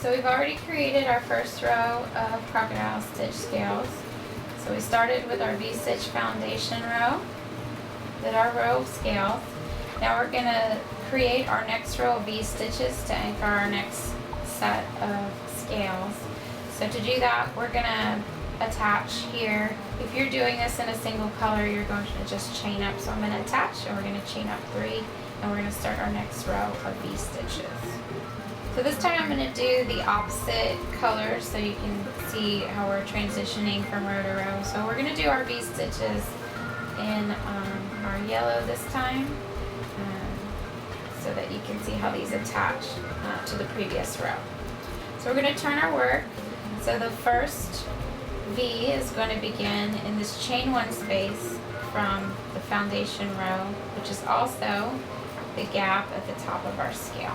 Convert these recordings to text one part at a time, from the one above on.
So we've already created our first row of Crocodile Stitch scales. So we started with our V-stitch foundation row, did our row of scales. Now we're going to create our next row of V-stitches to anchor our next set of scales. So to do that, we're going to attach here. If you're doing this in a single color, you're going to just chain up. So I'm going to attach, and we're going to chain up 3, and we're going to start our next row of V-stitches. So this time I'm going to do the opposite colors so you can see how we're transitioning from row to row. So we're going to do our V-stitches in our yellow this time, so that you can see how these attach to the previous row. So we're going to turn our work. So the first V is going to begin in this chain 1 space from the foundation row, which is also the gap at the top of our scale.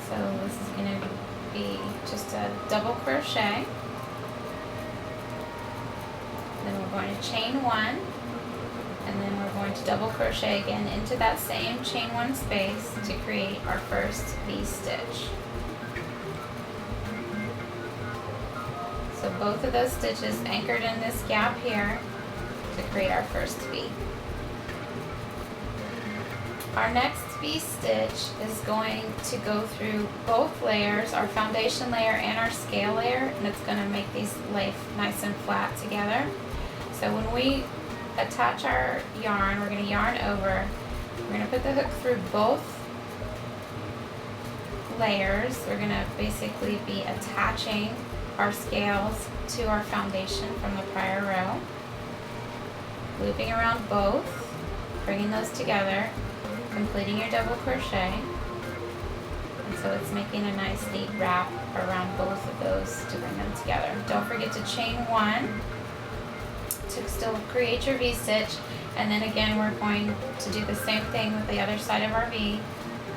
So this is going to be just a double crochet. Then we're going to chain 1, and then we're going to double crochet again into that same chain 1 space to create our first V-stitch. So both of those stitches anchored in this gap here to create our first V. Our next V-stitch is going to go through both layers, our foundation layer and our scale layer, and it's going to make these lay nice and flat together. So when we attach our yarn, we're going to yarn over, we're going to put the hook through both layers. We're going to basically be attaching our scales to our foundation from the prior row, looping around both, bringing those together, completing your double crochet, and so it's making a nice neat wrap around both of those to bring them together. Don't forget to chain 1 to still create your V-stitch, and then again we're going to do the same thing with the other side of our V.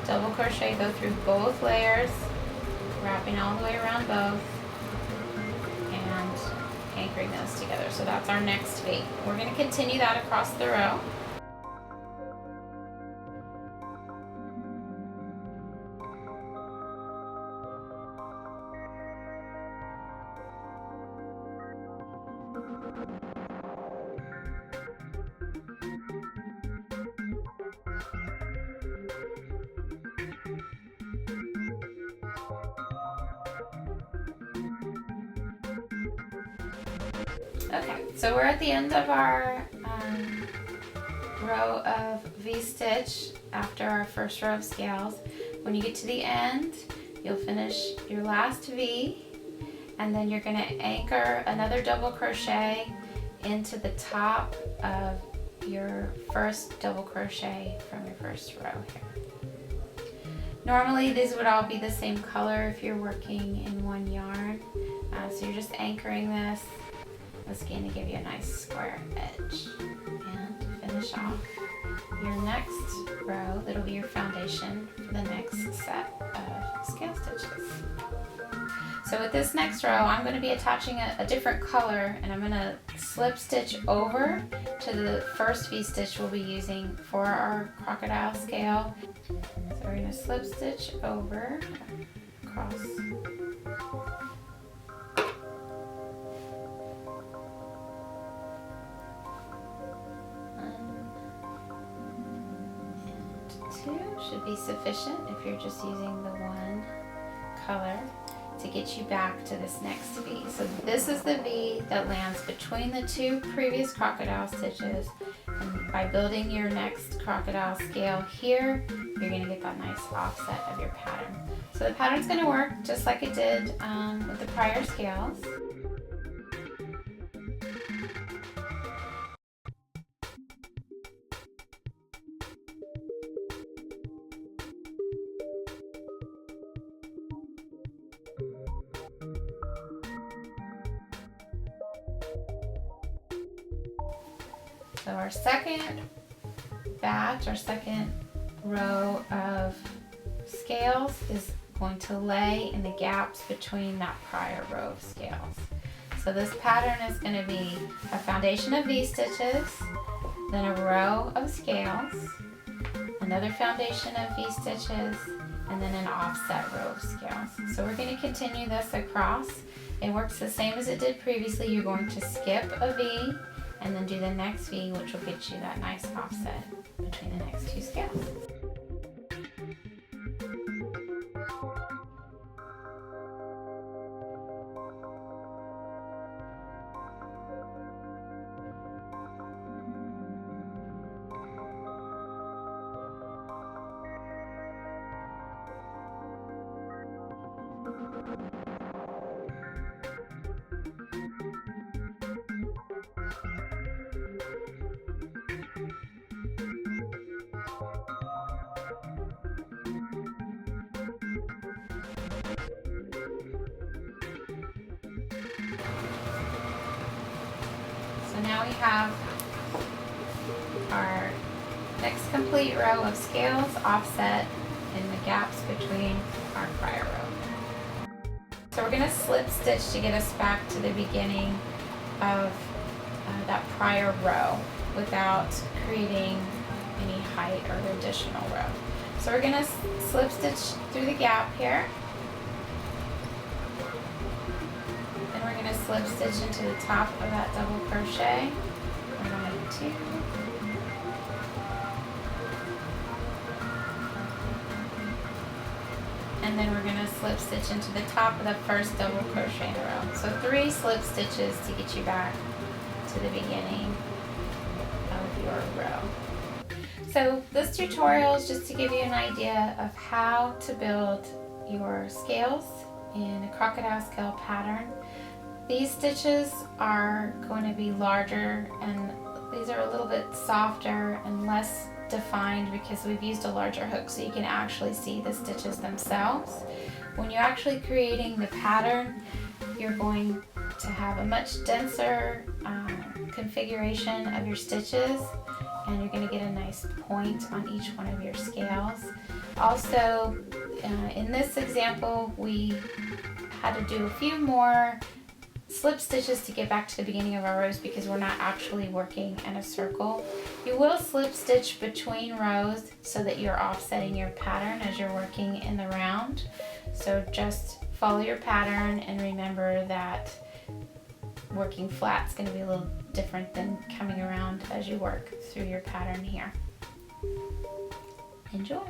Double crochet, go through both layers, wrapping all the way around both, and anchoring those together. So that's our next V. We're going to continue that across the row. Okay, so we're at the end of our row of V-stitch after our first row of scales. When you get to the end, you'll finish your last V, and then you're going to anchor another double crochet into the top of your first double crochet from your first row here. Normally these would all be the same color if you're working in one yarn, so you're just anchoring this. It's going to give you a nice square edge. And to finish off your next row, that'll be your foundation for the next set of scale stitches. So with this next row, I'm going to be attaching a different color, and I'm going to slip stitch over to the first V-stitch we'll be using for our crocodile scale. So we're going to slip stitch over across. Should be sufficient if you're just using the one color to get you back to this next V. So this is the V that lands between the 2 previous crocodile stitches, and by building your next crocodile scale here, you're going to get that nice offset of your pattern. So the pattern's going to work just like it did with the prior scales. So our second batch, our second row of scales is going to lay in the gaps between that prior row of scales. So this pattern is going to be a foundation of V-stitches, then a row of scales, another foundation of V-stitches, and then an offset row of scales. So we're going to continue this across. It works the same as it did previously. You're going to skip a V and then do the next V, which will get you that nice offset between the next two scales. So now we have our next complete row of scales offset in the gaps between our prior row. So we're going to slip stitch to get us back to the beginning of that prior row without creating any height or additional row. So we're going to slip stitch through the gap here. Then we're going to slip stitch into the top of that double crochet. 1, 2. And then we're going to slip stitch into the top of the first double crochet in a row. So 3 slip stitches to get you back to the beginning of your row. So this tutorial is just to give you an idea of how to build your scales in a crocodile scale pattern. These stitches are going to be larger, and these are a little bit softer and less defined because we've used a larger hook, so you can actually see the stitches themselves. When you're actually creating the pattern, you're going to have a much denser configuration of your stitches, and you're going to get a nice point on each one of your scales. Also, in this example, we had to do a few more slip stitches to get back to the beginning of our rows because we're not actually working in a circle. You will slip stitch between rows so that you're offsetting your pattern as you're working in the round. So just follow your pattern and remember that working flat is going to be a little different than coming around as you work through your pattern here. Enjoy!